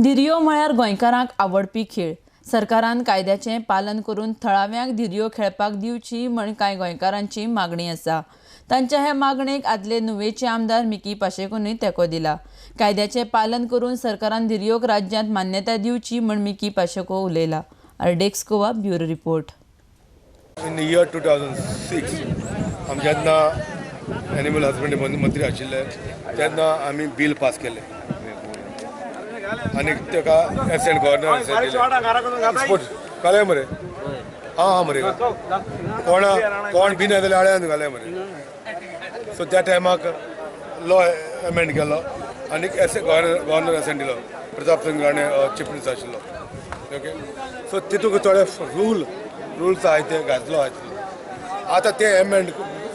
धिरयो म्हळ्यार गोंयकारांक आवडपी खेळ। सरकारान कायद्याचें पालन करून थळाव्यांक धिरयो खेळपाक दिवची म्हण कांय गोंयकारांची मागणी आसा। तांच्या ह्या मागणेक आदले नुवेचे आमदार मिकी पाशेकरूनय तेंको दिला। कायद्याचें पालन करून सरकारान धिरयोक राज्यांत मान्यताय दिवची म्हण मिकी पाशेको उलयला। अर्डेक्स Goa bureau report. In the year 2006, आम जेन्ना एनिमल हजबंड्री मंत्री आशिल्ले तेन्ना आमी बिल पास केले आनी तेका एसेंट गव्हर्नर स्पोर्ट्स घाले मरे हां मरे कोण बिन येता जाल्यार आळ्यांत घाले मरे। सो त्या टायमाक लॉ एमेंड केलो आनी गव्हर्नर एसेंट दिलो। प्रताप सिंग राणे चीफ मिनिस्टर आशिल्लो। ओके, सो तितूंत थोडे रूल्स आहाय ते घातलो आतां ते एमेंड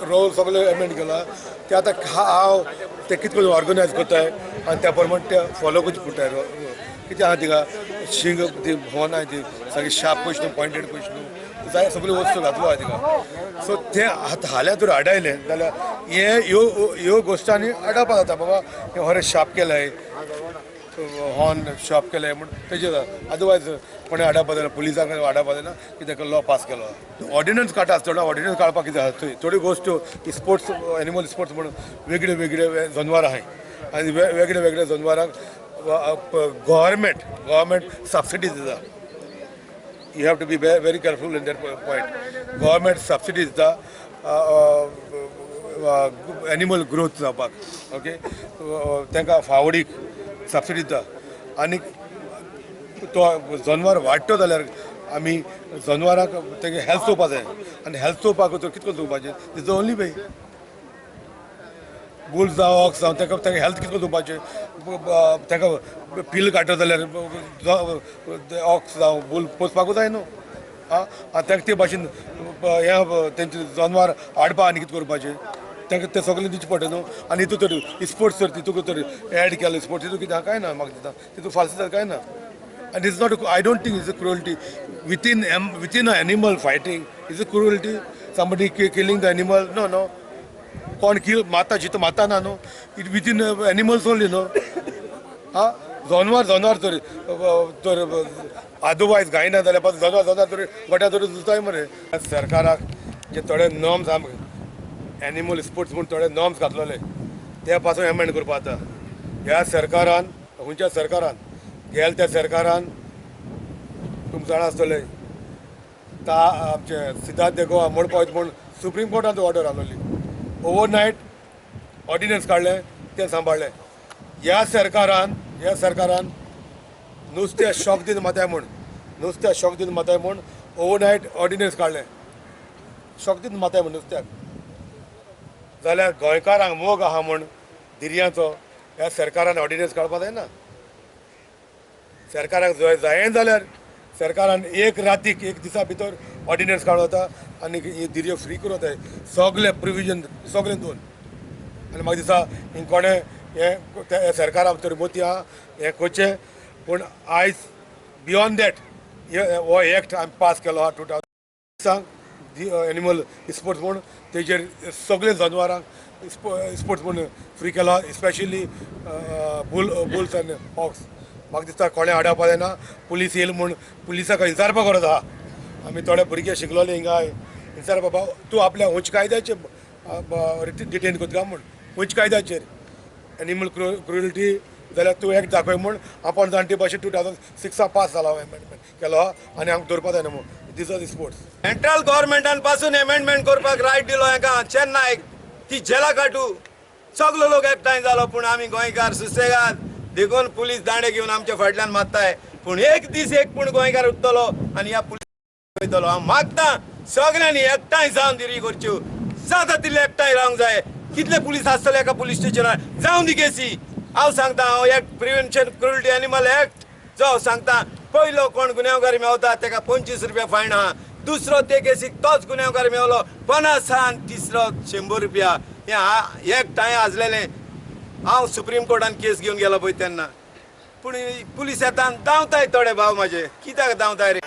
रोल सगळे एमेंड केला ते आतां हांव ते कितें करून ऑर्गनायज कोत्ताय आनी त्या प्रमाणे ते फॉलो करचे पडटाय। कितें आहा तिका शिंग ती होन आहाय ती सारकी शार्प कशी न्हू, पॉयंटेड कशी न्हू, जाय सगळी वस्तू घातलो आहा तिका। सो ते हाल्या तर आडायले जाल्यार ह्यो गोश्टांनी आडावपा जाता बाबा हे हरे शार्प केलाय हॉर्न शॉप केले म्हणून तेजेर अदरवायज कोणें आडावपा जायना, पुलिसांक आडावपा जायना की ताका लॉ पास केलो। ऑर्डिनन्स काडटा आसतना ऑर्डिनन्स काडपाक कितें आसा थोड्यो गोश्ट्यो स्पोर्ट्स एनिमल स्पोर्ट्स म्हणून वेगळे वेगळे जनावरां आहाय आनी वेगळे वेगळे जनावरांक गव्हर्मेंट सबसिडी दिता। You have to be very careful in that point. Government subsidy दिता एनिमल ग्रोथ जावपाक। ओके, तांकां फावडीक सबसिडी दिता आनी तो जनवार वाडटो जाल्यार आमी जनवाराक तेगे हेल्थ चोवपा जाय आनी हेल्थ चोवपाक कितें करून चोवपाचें is the only way. Bulls जावं ऑक्स जावं तेका हेल्थ कितें करून चोवपाचें, तेका पील काडटा जाल्यार ऑक्स जावं बुल पोसपाकूच जाय न्हू। आं तेका ते भाशेन हे तेंचे जनवार हाडपा आनी कितें करपाचें तांकां तें सगळें दिवचें पडटा न्हू। आनी हितून तर स्पोर्ट्स तर तितूंत तर एड केलो स्पोर्ट्स तितून कितें कांय ना म्हाका दिसता तितून फाल्सिटी कांय ना। And it's not, I don't think it's a cruelty. Within an animal fighting, is a cruelty. Somebody killing the animal, no. Kon kill, mata jito mata na no. It within animals only, no. हाँ, जानवर तर otherwise गाय ना जाल्यार pass जानवर तर गोट्या तर दुसताय मरे। सरकाराक जे थोडे नॉर्म्स एनिमल स्पोर्ट्स म्हणून थोडे नॉर्म्स घातलेले त्या पासून एमेंड करपा जाता। ह्या सरकारान खंयच्या सरकारान गेल त्या सरकारान तुमकां जाणा आसतलें आमचे सिद्धार्थ गोवा मोडपावत म्हूण सुप्रीम कोर्टान ऑर्डर आसलेली। ओवरनायट ऑर्डिनन्स काडले ते सांबाळले। ह्या सरकारान नुस्तें शॉक दिन माताय म्हूण ओवरनायट ऑर्डिनन्स काडले। शॉक दिन माताय म्हूण नुस्त्याक जाल्यार गोंयकारांक मोग आहा म्हूण धिरयांचो ह्या सरकारान ऑर्डिनन्स काडपा जायना। सरकाराक जायें जाल्यार सरकारान एक रातीक एक दिसा भितर ऑर्डिनन्स काडूं येता आनी धिरयो फ्री करूं जाय सगळे प्रिविजन सगळें दोन। आनी म्हाका दिसता हिंग कोणें हे सरकारा भितर मोती आहा हें करचें पूण आयज बियॉन्ड दॅट हो एक्ट आमी पास केलो आहा 2000 एनिमल स्पोर्ट्स म्हूण तेजेर सगळे जनावरांक स्पोर्ट्स म्हूण फ्री केलो स्पेशली बुल्स आनी ऑक्स। म्हाका दिसता कोणें आडावपा जायना। पुलीस येयला म्हूण पुलिसाक विचारपाक गरज आहा। आमी थोडे भुरगे शिकलोले हिंगा विचार बाबा तूं आपल्या उंच कायद्याचेर डिटेन करता म्हूण उंच कायद्याचेर एनिमल क्रुएल्टी जाल्यार तूं एक्ट दाखय म्हूण आपण जाणटे भाशेन 2006 पास जाला एमेंडमेंट केलो आनी हांव दवरपा जायना म्हूण these are the sports. Central गव्हर्मेंटान पासून एमेंडमेंट करपाक रायट दिलो हाका चेन्नईक ती जेला काडू सगलो लोक एकठांय जालो पूण आमी गोंयकार सुसेगाद देखून पुलीस दांडे घेवन आमच्या फाटल्यान मारताय पूण एक दीस एक पूण गोंयकार उरतलो आनी ह्या पुलीस वयतलो। हांव मागता सगळ्यांनी एकठांय जावन धिरी करच्यो जाता तितले एकठांय रावंक जाय। कितले पुलीस आसतले एका पुलीस स्टेशनार जावन दी केसी। हांव सांगता हांव act prevention cruelty animal act जो हांव सांगता पयलो कोण गुन्यांवकार मेवता ताका 25 रुपया फायन आहा, दुसरो ते केसीक तोच गुन्यांवकार मेवलो 50 आनी तिसरो 100 रुपया। हें एकठांय आसलेलें हांव सुप्रीम कोर्टान केस घेवन गेलो पळय तेन्ना पूण पुलीस येता धांवताय थोडे भाव म्हाजे कित्याक धांवताय रे।